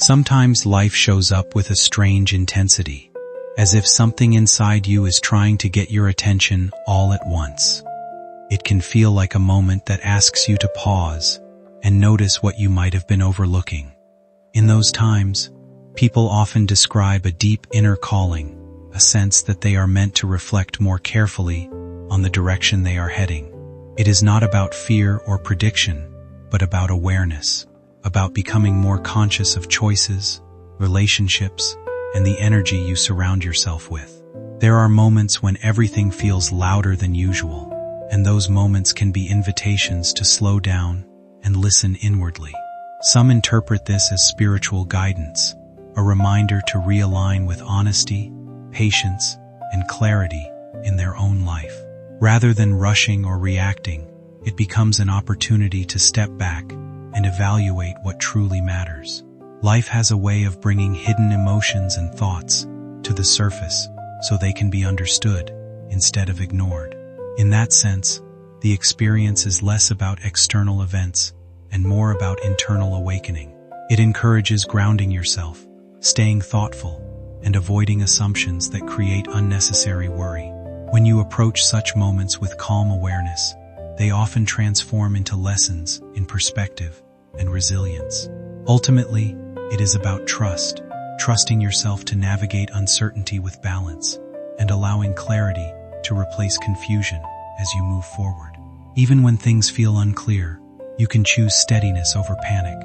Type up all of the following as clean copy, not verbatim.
Sometimes life shows up with a strange intensity, as if something inside you is trying to get your attention all at once. It can feel like a moment that asks you to pause and notice what you might have been overlooking. In those times, people often describe a deep inner calling, a sense that they are meant to reflect more carefully on the direction they are heading. It is not about fear or prediction, but about awareness, about becoming more conscious of choices, relationships, and the energy you surround yourself with. There are moments when everything feels louder than usual, and those moments can be invitations to slow down and listen inwardly. Some interpret this as spiritual guidance, a reminder to realign with honesty, patience, and clarity in their own life. Rather than rushing or reacting, it becomes an opportunity to step back and evaluate what truly matters. Life has a way of bringing hidden emotions and thoughts to the surface so they can be understood instead of ignored. In that sense, the experience is less about external events and more about internal awakening. It encourages grounding yourself, staying thoughtful, and avoiding assumptions that create unnecessary worry. When you approach such moments with calm awareness, they often transform into lessons in perspective and resilience. Ultimately, it is about trust, trusting yourself to navigate uncertainty with balance, and allowing clarity to replace confusion as you move forward. Even when things feel unclear, you can choose steadiness over panic,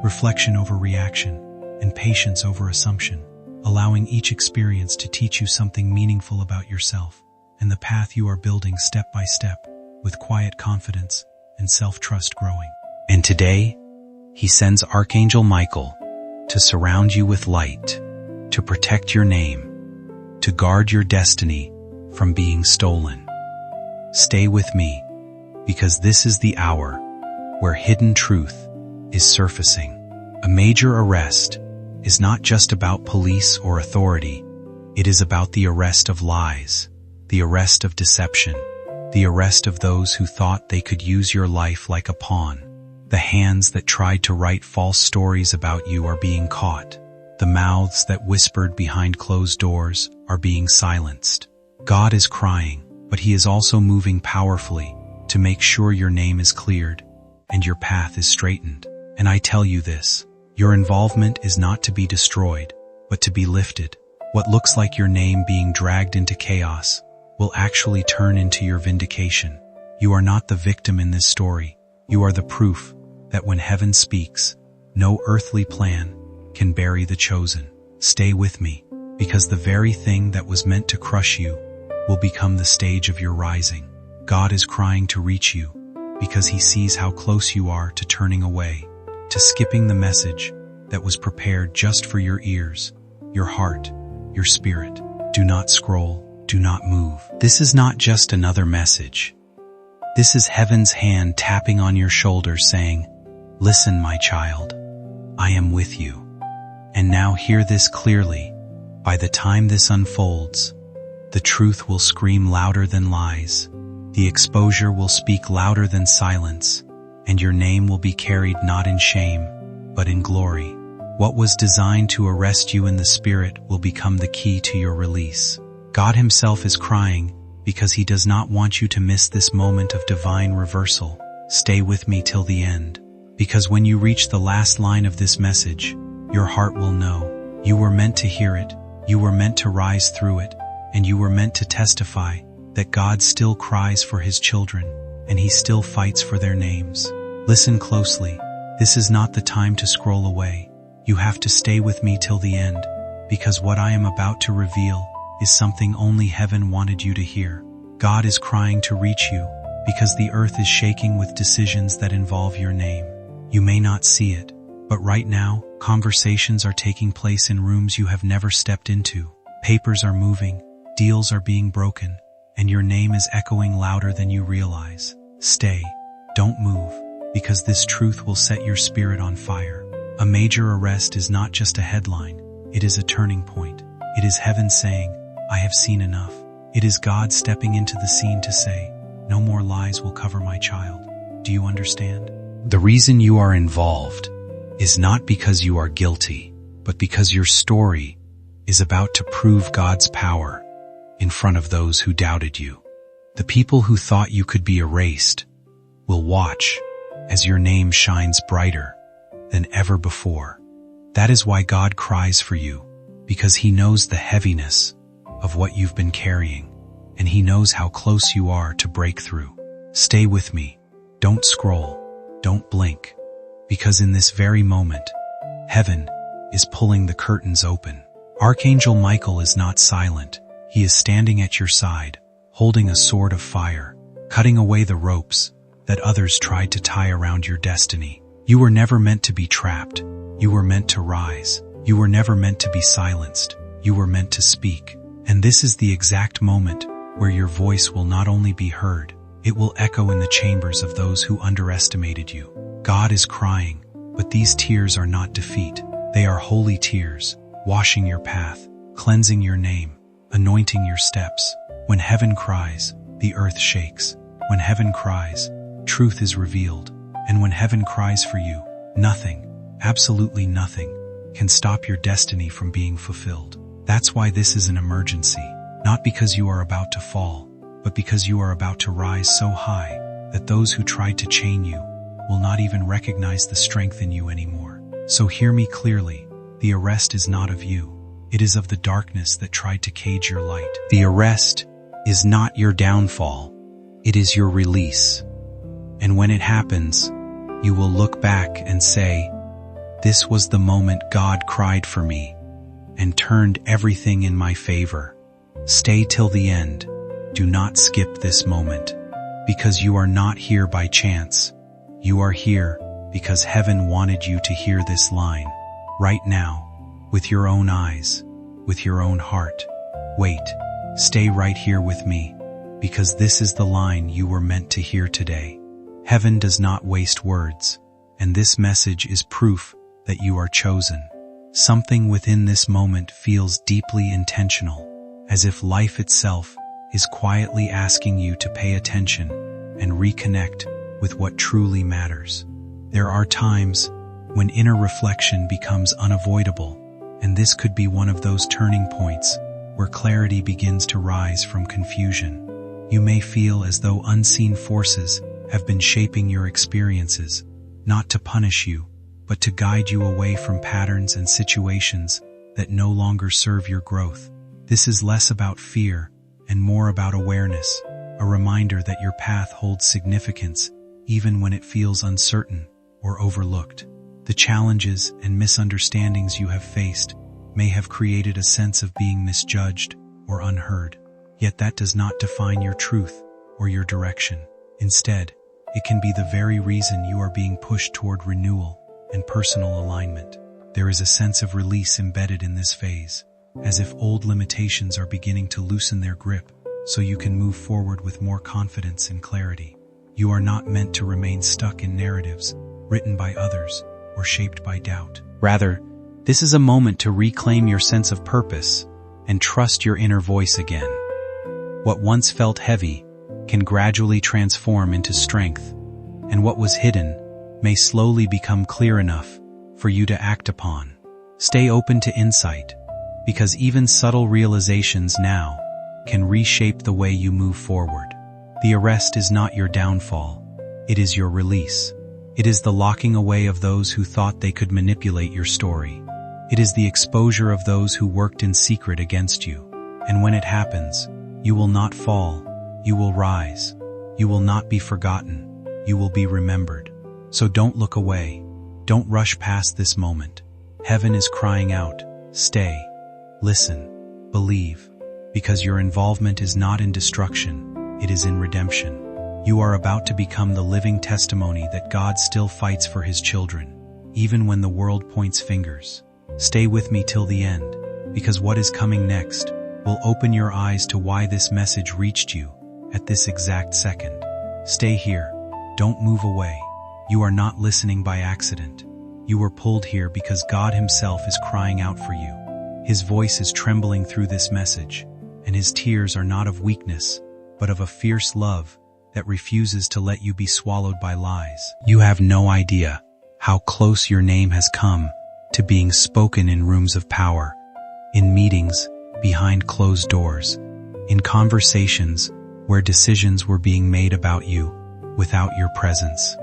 reflection over reaction, and patience over assumption, allowing each experience to teach you something meaningful about yourself and the path you are building step by step, with quiet confidence and self-trust growing. And today, he sends Archangel Michael to surround you with light, to protect your name, to guard your destiny from being stolen. Stay with me, because this is the hour where hidden truth is surfacing. A major arrest is not just about police or authority. It is about the arrest of lies, the arrest of deception, the arrest of those who thought they could use your life like a pawn. The hands that tried to write false stories about you are being caught. The mouths that whispered behind closed doors are being silenced. God is crying, but he is also moving powerfully to make sure your name is cleared and your path is straightened. And I tell you this, your involvement is not to be destroyed, but to be lifted. What looks like your name being dragged into chaos will actually turn into your vindication. You are not the victim in this story. You are the proof that when heaven speaks, no earthly plan can bury the chosen. Stay with me, because the very thing that was meant to crush you will become the stage of your rising. God is crying to reach you, because he sees how close you are to turning away, to skipping the message that was prepared just for your ears, your heart, your spirit. Do not scroll. Do not move. This is not just another message. This is heaven's hand tapping on your shoulder saying, "Listen, my child, I am with you." And now hear this clearly. By the time this unfolds, the truth will scream louder than lies. The exposure will speak louder than silence, and your name will be carried not in shame, but in glory. What was designed to arrest you in the spirit will become the key to your release. God himself is crying because he does not want you to miss this moment of divine reversal. Stay with me till the end, because when you reach the last line of this message, your heart will know you were meant to hear it, you were meant to rise through it, and you were meant to testify that God still cries for his children, and he still fights for their names. Listen closely. This is not the time to scroll away. You have to stay with me till the end, because what I am about to reveal is something only heaven wanted you to hear. God is crying to reach you, because the earth is shaking with decisions that involve your name. You may not see it, but right now, conversations are taking place in rooms you have never stepped into. Papers are moving, deals are being broken, and your name is echoing louder than you realize. Stay, don't move, because this truth will set your spirit on fire. A major arrest is not just a headline, it is a turning point. It is heaven saying, "I have seen enough." It is God stepping into the scene to say, "No more lies will cover my child." Do you understand? The reason you are involved is not because you are guilty. but because your story is about to prove God's power in front of those who doubted you. The people who thought you could be erased will watch as your name shines brighter than ever before. That is why God cries for you, because He knows the heaviness of what you've been carrying, and He knows how close you are to breakthrough. Stay with me. Don't scroll. Don't blink. Because in this very moment, heaven is pulling the curtains open. Archangel Michael is not silent. He is standing at your side, holding a sword of fire, cutting away the ropes that others tried to tie around your destiny. You were never meant to be trapped. You were meant to rise. You were never meant to be silenced. You were meant to speak. And this is the exact moment where your voice will not only be heard, it will echo in the chambers of those who underestimated you. God is crying, but these tears are not defeat. They are holy tears, washing your path, cleansing your name, anointing your steps. When heaven cries, the earth shakes. When heaven cries, truth is revealed. And when heaven cries for you, nothing, absolutely nothing, can stop your destiny from being fulfilled. That's why this is an emergency, not because you are about to fall, but because you are about to rise so high that those who tried to chain you will not even recognize the strength in you anymore. So hear me clearly, the arrest is not of you. It is of the darkness that tried to cage your light. The arrest is not your downfall. It is your release. And when it happens, you will look back and say, "This was the moment God cried for me and turned everything in my favor." Stay till the end. Do not skip this moment, because you are not here by chance. You are here because heaven wanted you to hear this line right now, with your own eyes, with your own heart. Wait, stay right here with me, because this is the line you were meant to hear today. Heaven does not waste words, and this message is proof that you are chosen. Something within this moment feels deeply intentional, as if life itself is quietly asking you to pay attention and reconnect with what truly matters. There are times when inner reflection becomes unavoidable, and this could be one of those turning points where clarity begins to rise from confusion. You may feel as though unseen forces have been shaping your experiences, not to punish you, but to guide you away from patterns and situations that no longer serve your growth. This is less about fear and more about awareness, a reminder that your path holds significance even when it feels uncertain or overlooked. The challenges and misunderstandings you have faced may have created a sense of being misjudged or unheard, yet that does not define your truth or your direction. Instead, it can be the very reason you are being pushed toward renewal and personal alignment. There is a sense of release embedded in this phase, as if old limitations are beginning to loosen their grip so you can move forward with more confidence and clarity. You are not meant to remain stuck in narratives written by others or shaped by doubt. Rather, this is a moment to reclaim your sense of purpose and trust your inner voice again. What once felt heavy can gradually transform into strength, and what was hidden may slowly become clear enough for you to act upon. Stay open to insight, because even subtle realizations now can reshape the way you move forward. The arrest is not your downfall. It is your release. It is the locking away of those who thought they could manipulate your story. It is the exposure of those who worked in secret against you. And when it happens, you will not fall. You will rise. You will not be forgotten. You will be remembered. So don't look away. Don't rush past this moment. Heaven is crying out, stay, listen, believe, because your involvement is not in destruction, it is in redemption. You are about to become the living testimony that God still fights for His children, even when the world points fingers. Stay with me till the end, because what is coming next will open your eyes to why this message reached you at this exact second. Stay here. Don't move away. You are not listening by accident. You were pulled here because God Himself is crying out for you. His voice is trembling through this message, and His tears are not of weakness, but of a fierce love that refuses to let you be swallowed by lies. You have no idea how close your name has come to being spoken in rooms of power, in meetings, behind closed doors, in conversations where decisions were being made about you without your presence.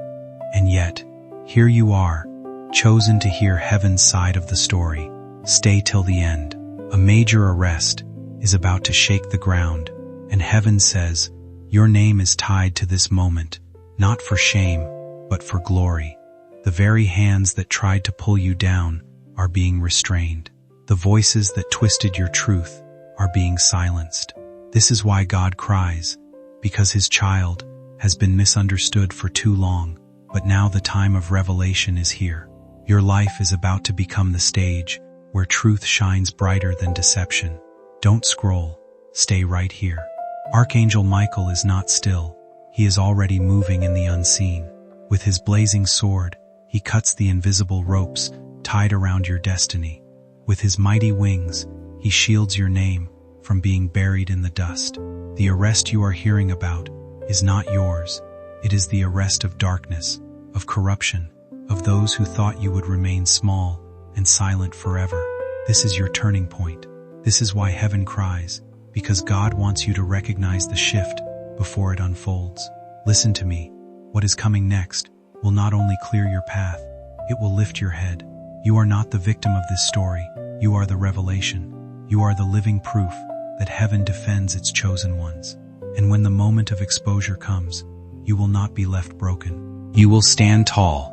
And yet, here you are, chosen to hear heaven's side of the story. Stay till the end. A major arrest is about to shake the ground, and heaven says, your name is tied to this moment, not for shame, but for glory. The very hands that tried to pull you down are being restrained. The voices that twisted your truth are being silenced. This is why God cries, because his child has been misunderstood for too long, but now the time of revelation is here. Your life is about to become the stage where truth shines brighter than deception. Don't scroll, stay right here. Archangel Michael is not still. He is already moving in the unseen. With his blazing sword, he cuts the invisible ropes tied around your destiny. With his mighty wings, he shields your name from being buried in the dust. The arrest you are hearing about is not yours. It is the arrest of darkness, of corruption, of those who thought you would remain small and silent forever. This is your turning point. This is why heaven cries, because God wants you to recognize the shift before it unfolds. Listen to me. What is coming next will not only clear your path, it will lift your head. You are not the victim of this story. You are the revelation. You are the living proof that heaven defends its chosen ones. And when the moment of exposure comes, you will not be left broken. You will stand tall,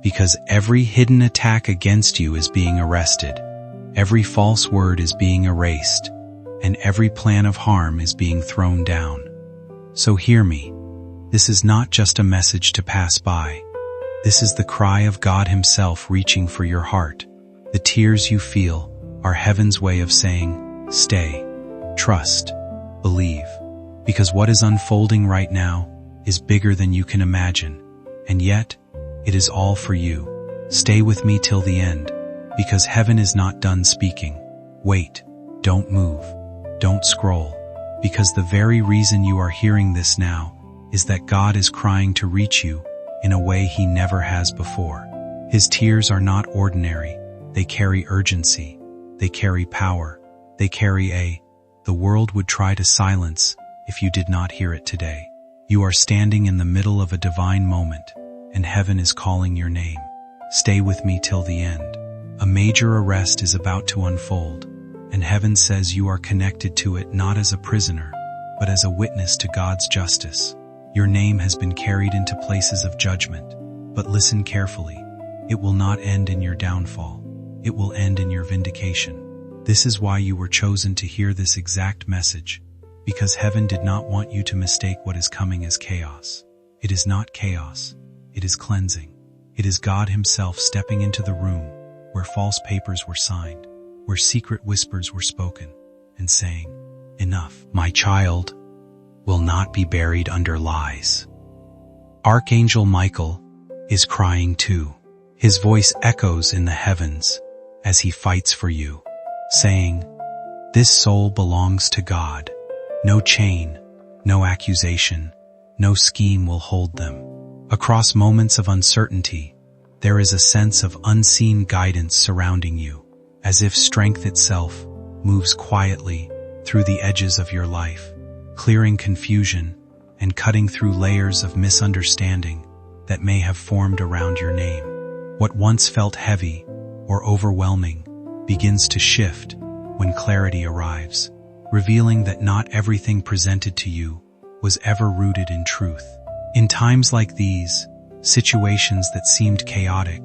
because every hidden attack against you is being arrested. Every false word is being erased, and every plan of harm is being thrown down. So hear me. This is not just a message to pass by. This is the cry of God himself reaching for your heart. The tears you feel are heaven's way of saying, stay, trust, believe. Because what is unfolding right now is bigger than you can imagine, and yet, it is all for you. Stay with me till the end, because heaven is not done speaking. Wait, don't move, don't scroll, because the very reason you are hearing this now is that God is crying to reach you in a way he never has before. His tears are not ordinary. They carry urgency. They carry power. They carry the world would try to silence if you did not hear it today. You are standing in the middle of a divine moment, and heaven is calling your name. Stay with me till the end. A major arrest is about to unfold, and heaven says you are connected to it not as a prisoner, but as a witness to God's justice. Your name has been carried into places of judgment, but listen carefully. It will not end in your downfall. It will end in your vindication. This is why you were chosen to hear this exact message, because heaven did not want you to mistake what is coming as chaos. It is not chaos. It is cleansing. It is God himself stepping into the room where false papers were signed, where secret whispers were spoken, and saying, enough, my child will not be buried under lies. Archangel Michael is crying too. His voice echoes in the heavens as he fights for you, saying, this soul belongs to God. No chain, no accusation, no scheme will hold them. Across moments of uncertainty, there is a sense of unseen guidance surrounding you, as if strength itself moves quietly through the edges of your life, clearing confusion and cutting through layers of misunderstanding that may have formed around your name. What once felt heavy or overwhelming begins to shift when clarity arrives, revealing that not everything presented to you was ever rooted in truth. In times like these, situations that seemed chaotic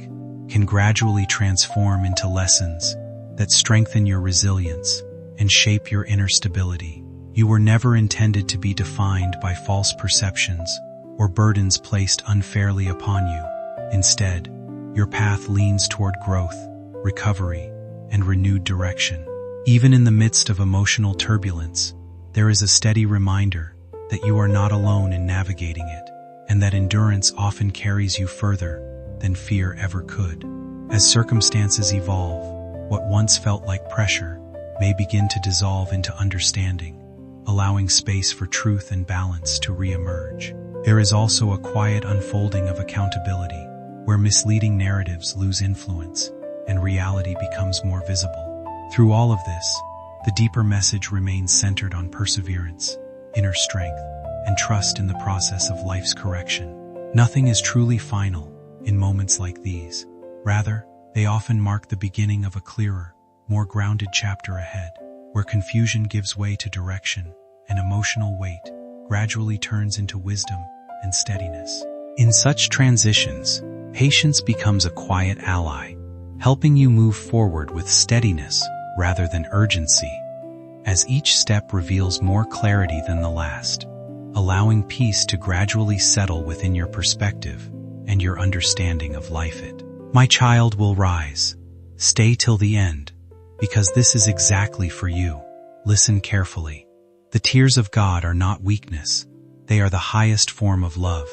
can gradually transform into lessons that strengthen your resilience and shape your inner stability. You were never intended to be defined by false perceptions or burdens placed unfairly upon you. Instead, your path leans toward growth, recovery, and renewed direction. Even in the midst of emotional turbulence, there is a steady reminder that you are not alone in navigating it, and that endurance often carries you further than fear ever could. As circumstances evolve, what once felt like pressure may begin to dissolve into understanding, allowing space for truth and balance to re-emerge. There is also a quiet unfolding of accountability, where misleading narratives lose influence, and reality becomes more visible. Through all of this, the deeper message remains centered on perseverance, inner strength, and trust in the process of life's correction. Nothing is truly final in moments like these. Rather, they often mark the beginning of a clearer, more grounded chapter ahead, where confusion gives way to direction and emotional weight gradually turns into wisdom and steadiness. In such transitions, patience becomes a quiet ally, helping you move forward with steadiness rather than urgency, as each step reveals more clarity than the last, allowing peace to gradually settle within your perspective and your understanding of life. My child will rise. Stay till the end, because this is exactly for you. Listen carefully. The tears of God are not weakness. They are the highest form of love.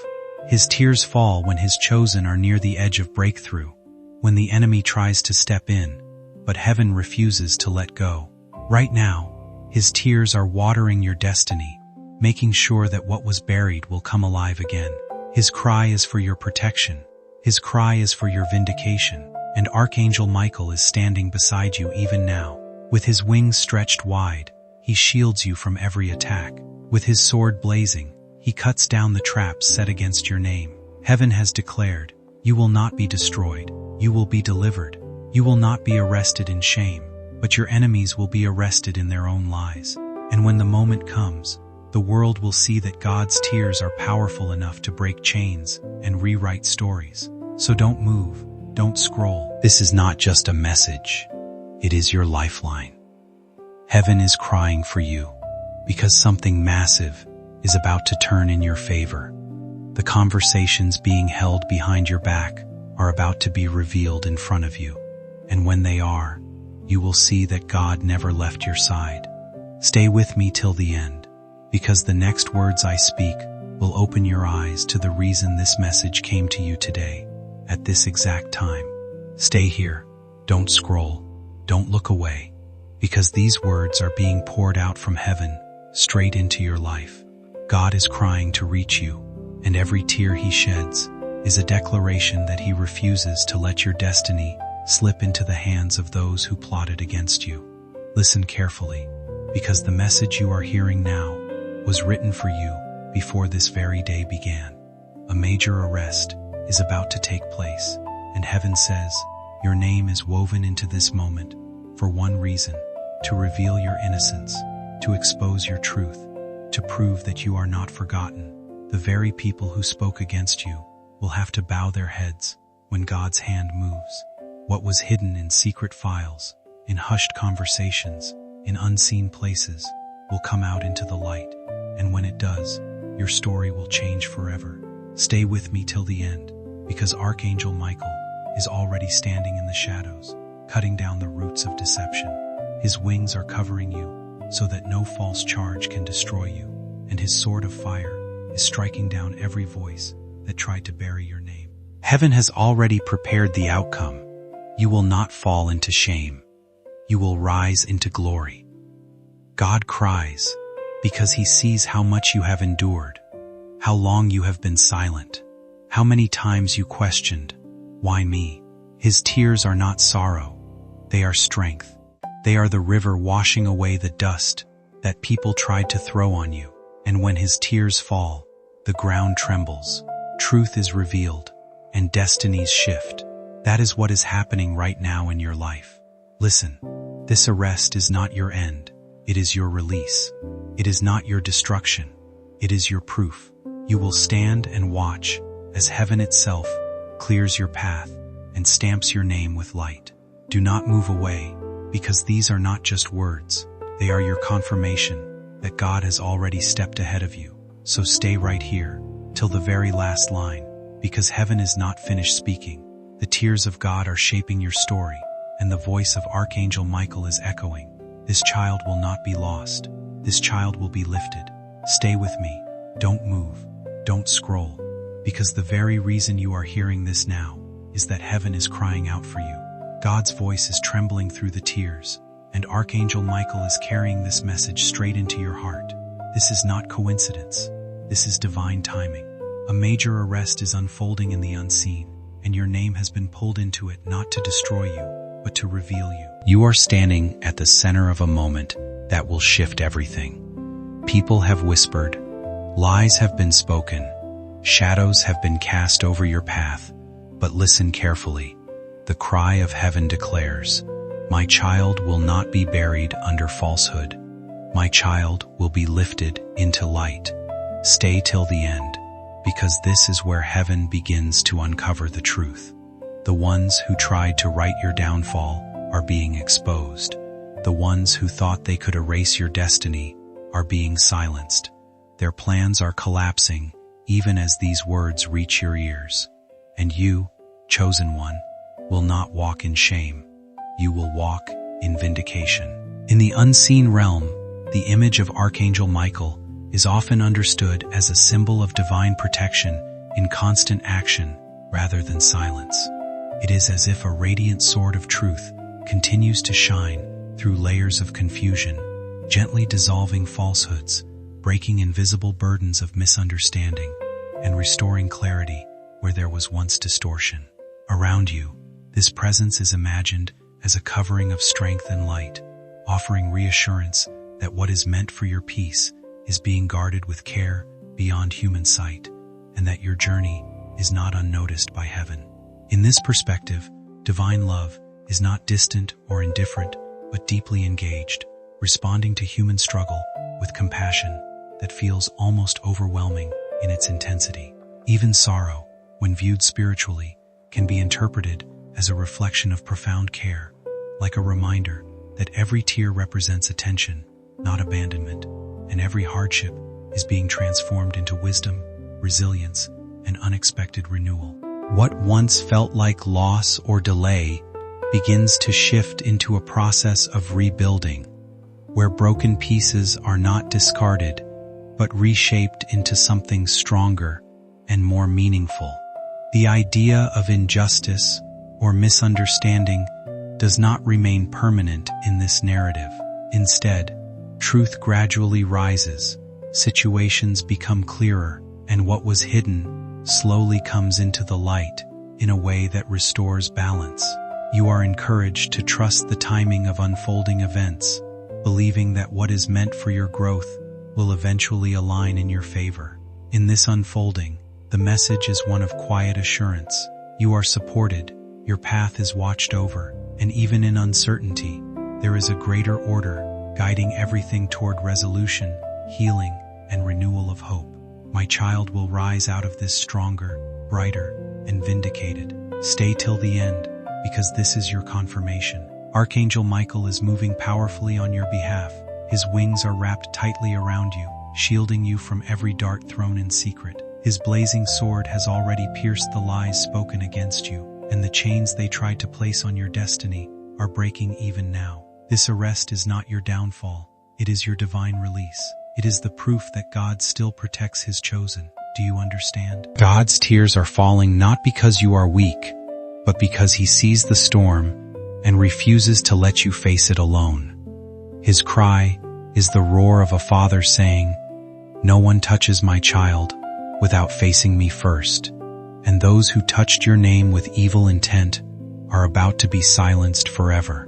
His tears fall when His chosen are near the edge of breakthrough, when the enemy tries to step in, but heaven refuses to let go. Right now, His tears are watering your destiny, making sure that what was buried will come alive again. His cry is for your protection. His cry is for your vindication, and Archangel Michael is standing beside you even now. With his wings stretched wide, he shields you from every attack. With his sword blazing, he cuts down the traps set against your name. Heaven has declared, you will not be destroyed, you will be delivered. You will not be arrested in shame, but your enemies will be arrested in their own lies. And when the moment comes, the world will see that God's tears are powerful enough to break chains and rewrite stories. So don't move, don't scroll. This is not just a message. It is your lifeline. Heaven is crying for you because something massive is about to turn in your favor. The conversations being held behind your back are about to be revealed in front of you. And when they are, you will see that God never left your side. Stay with me till the end, because the next words I speak will open your eyes to the reason this message came to you today, at this exact time. Stay here, don't scroll, don't look away, because these words are being poured out from heaven, straight into your life. God is crying to reach you, and every tear He sheds is a declaration that He refuses to let your destiny slip into the hands of those who plotted against you. Listen carefully, because the message you are hearing now was written for you before this very day began. A major arrest is about to take place, and heaven says, your name is woven into this moment for one reason: to reveal your innocence, to expose your truth, to prove that you are not forgotten. The very people who spoke against you will have to bow their heads when God's hand moves. What was hidden in secret files, in hushed conversations, in unseen places, will come out into the light. And when it does, your story will change forever. Stay with me till the end, because Archangel Michael is already standing in the shadows, cutting down the roots of deception. His wings are covering you, so that no false charge can destroy you, and his sword of fire is striking down every voice that tried to bury your name. Heaven has already prepared the outcome. You will not fall into shame. You will rise into glory. God cries because He sees how much you have endured, how long you have been silent, how many times you questioned, why me? His tears are not sorrow. They are strength. They are the river washing away the dust that people tried to throw on you. And when His tears fall, the ground trembles, truth is revealed, and destinies shift. That is what is happening right now in your life. Listen, this arrest is not your end. It is your release. It is not your destruction. It is your proof. You will stand and watch as heaven itself clears your path and stamps your name with light. Do not move away, because these are not just words. They are your confirmation that God has already stepped ahead of you. So stay right here till the very last line, because heaven is not finished speaking. The tears of God are shaping your story, and the voice of Archangel Michael is echoing. This child will not be lost. This child will be lifted. Stay with me. Don't move. Don't scroll. Because the very reason you are hearing this now is that heaven is crying out for you. God's voice is trembling through the tears, and Archangel Michael is carrying this message straight into your heart. This is not coincidence. This is divine timing. A major arrest is unfolding in the unseen, and your name has been pulled into it not to destroy you, but to reveal you. You are standing at the center of a moment that will shift everything. People have whispered, lies have been spoken, shadows have been cast over your path, but listen carefully. The cry of heaven declares, my child will not be buried under falsehood. My child will be lifted into light. Stay till the end, because this is where heaven begins to uncover the truth. The ones who tried to write your downfall are being exposed. The ones who thought they could erase your destiny are being silenced. Their plans are collapsing even as these words reach your ears. And you, chosen one, will not walk in shame. You will walk in vindication. In the unseen realm, the image of Archangel Michael is often understood as a symbol of divine protection in constant action rather than silence. It is as if a radiant sword of truth continues to shine through layers of confusion, gently dissolving falsehoods, breaking invisible burdens of misunderstanding, and restoring clarity where there was once distortion. Around you, this presence is imagined as a covering of strength and light, offering reassurance that what is meant for your peace is being guarded with care beyond human sight, and that your journey is not unnoticed by heaven. In this perspective, divine love is not distant or indifferent, but deeply engaged, responding to human struggle with compassion that feels almost overwhelming in its intensity. Even sorrow, when viewed spiritually, can be interpreted as a reflection of profound care, like a reminder that every tear represents attention, not abandonment, and every hardship is being transformed into wisdom, resilience, and unexpected renewal. What once felt like loss or delay begins to shift into a process of rebuilding, where broken pieces are not discarded, but reshaped into something stronger and more meaningful. The idea of injustice or misunderstanding does not remain permanent in this narrative. Instead, truth gradually rises, situations become clearer, and what was hidden slowly comes into the light in a way that restores balance. You are encouraged to trust the timing of unfolding events, believing that what is meant for your growth will eventually align in your favor. In this unfolding, the message is one of quiet assurance. You are supported, your path is watched over, and even in uncertainty, there is a greater order guiding everything toward resolution, healing, and renewal of hope. My child will rise out of this stronger, brighter, and vindicated. Stay till the end, because this is your confirmation. Archangel Michael is moving powerfully on your behalf. His wings are wrapped tightly around you, shielding you from every dart thrown in secret. His blazing sword has already pierced the lies spoken against you, and the chains they tried to place on your destiny are breaking even now. This arrest is not your downfall. It is your divine release. It is the proof that God still protects his chosen. Do you understand? God's tears are falling not because you are weak, but because he sees the storm and refuses to let you face it alone. His cry is the roar of a father saying, "No one touches my child without facing me first, and those who touched your name with evil intent are about to be silenced forever.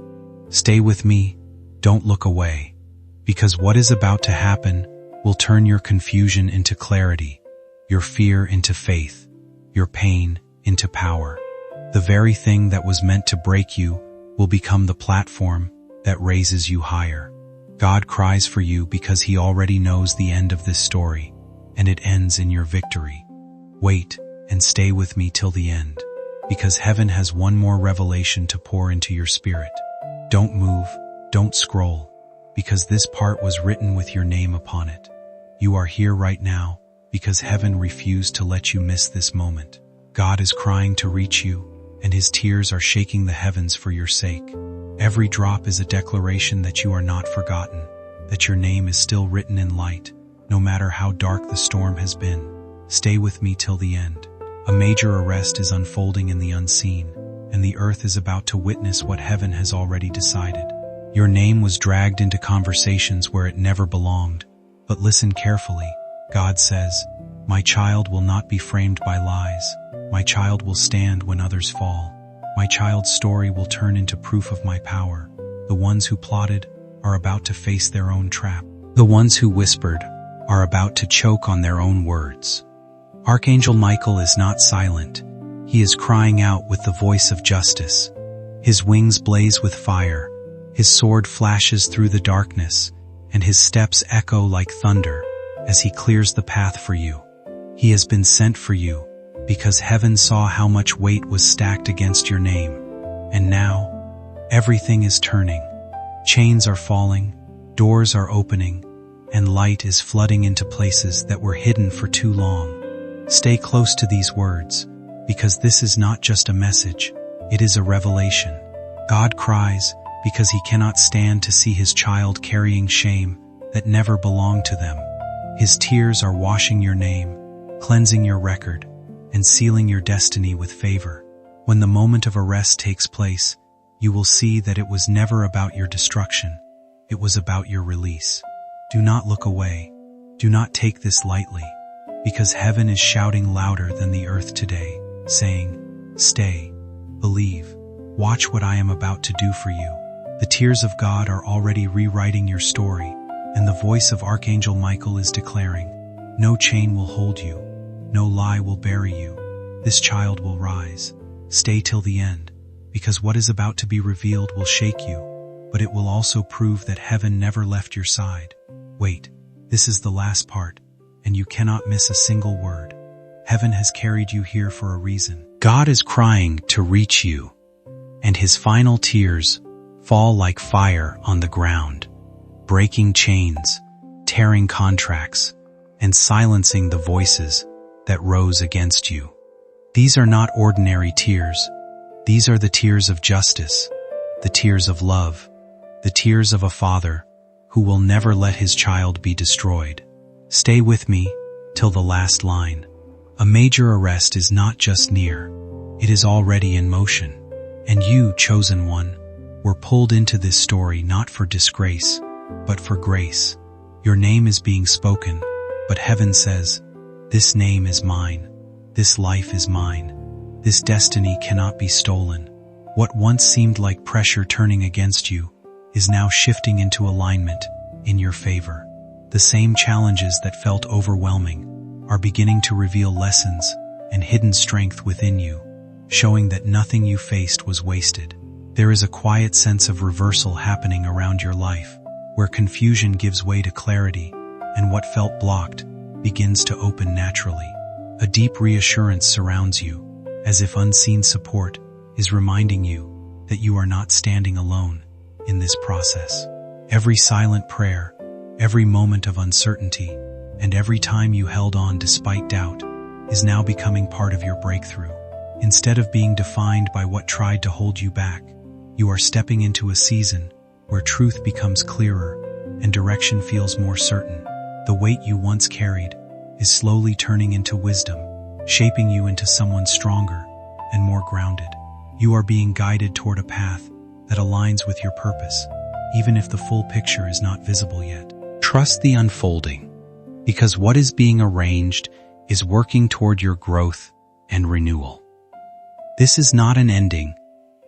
Stay with me, don't look away, because what is about to happen will turn your confusion into clarity, your fear into faith, your pain into power. The very thing that was meant to break you will become the platform that raises you higher." God cries for you because he already knows the end of this story, and it ends in your victory. Wait and stay with me till the end, because heaven has one more revelation to pour into your spirit. Don't move, don't scroll, because this part was written with your name upon it. You are here right now because heaven refused to let you miss this moment. God is crying to reach you, and his tears are shaking the heavens for your sake. Every drop is a declaration that you are not forgotten, that your name is still written in light, no matter how dark the storm has been. Stay with me till the end. A major arrest is unfolding in the unseen, and the earth is about to witness what heaven has already decided. Your name was dragged into conversations where it never belonged, but listen carefully. God says, "My child will not be framed by lies. My child will stand when others fall." My child's story will turn into proof of my power. The ones who plotted are about to face their own trap. The ones who whispered are about to choke on their own words. Archangel Michael is not silent. He is crying out with the voice of justice. His wings blaze with fire, his sword flashes through the darkness, and his steps echo like thunder as he clears the path for you. He has been sent for you because heaven saw how much weight was stacked against your name. And now, everything is turning. Chains are falling, doors are opening, and light is flooding into places that were hidden for too long. Stay close to these words, because this is not just a message, it is a revelation. God cries because he cannot stand to see his child carrying shame that never belonged to them. His tears are washing your name, cleansing your record, and sealing your destiny with favor. When the moment of arrest takes place, you will see that it was never about your destruction. It was about your release. Do not look away. Do not take this lightly, because heaven is shouting louder than the earth today, saying, "Stay, believe, watch what I am about to do for you." The tears of God are already rewriting your story, and the voice of Archangel Michael is declaring, "No chain will hold you. No lie will bury you. This child will rise. Stay till the end, because what is about to be revealed will shake you, but it will also prove that heaven never left your side." Wait, this is the last part, and you cannot miss a single word. Heaven has carried you here for a reason. God is crying to reach you, and his final tears fall like fire on the ground, breaking chains, tearing contracts, and silencing the voices that rose against you. These are not ordinary tears. These are the tears of justice, the tears of love, the tears of a father who will never let his child be destroyed. Stay with me till the last line. A major arrest is not just near, it is already in motion. And you, chosen one, were pulled into this story not for disgrace, but for grace. Your name is being spoken, but heaven says, "This name is mine. This life is mine. This destiny cannot be stolen." What once seemed like pressure turning against you is now shifting into alignment in your favor. The same challenges that felt overwhelming are beginning to reveal lessons and hidden strength within you, showing that nothing you faced was wasted. There is a quiet sense of reversal happening around your life, where confusion gives way to clarity, and what felt blocked begins to open naturally. A deep reassurance surrounds you, as if unseen support is reminding you that you are not standing alone in this process. Every silent prayer, every moment of uncertainty, and every time you held on despite doubt is now becoming part of your breakthrough. Instead of being defined by what tried to hold you back, you are stepping into a season where truth becomes clearer and direction feels more certain. The weight you once carried is slowly turning into wisdom, shaping you into someone stronger and more grounded. You are being guided toward a path that aligns with your purpose, even if the full picture is not visible yet. Trust the unfolding, because what is being arranged is working toward your growth and renewal. This is not an ending,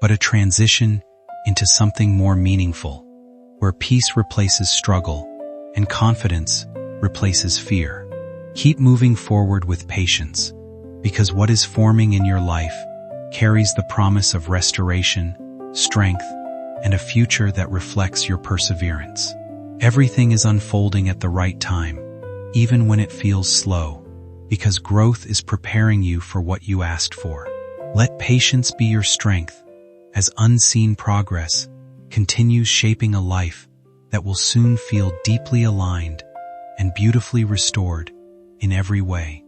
but a transition into something more meaningful, where peace replaces struggle and confidence replaces fear. Keep moving forward with patience, because what is forming in your life carries the promise of restoration, strength, and a future that reflects your perseverance. Everything is unfolding at the right time, even when it feels slow, because growth is preparing you for what you asked for. Let patience be your strength, as unseen progress continues shaping a life that will soon feel deeply aligned and beautifully restored in every way.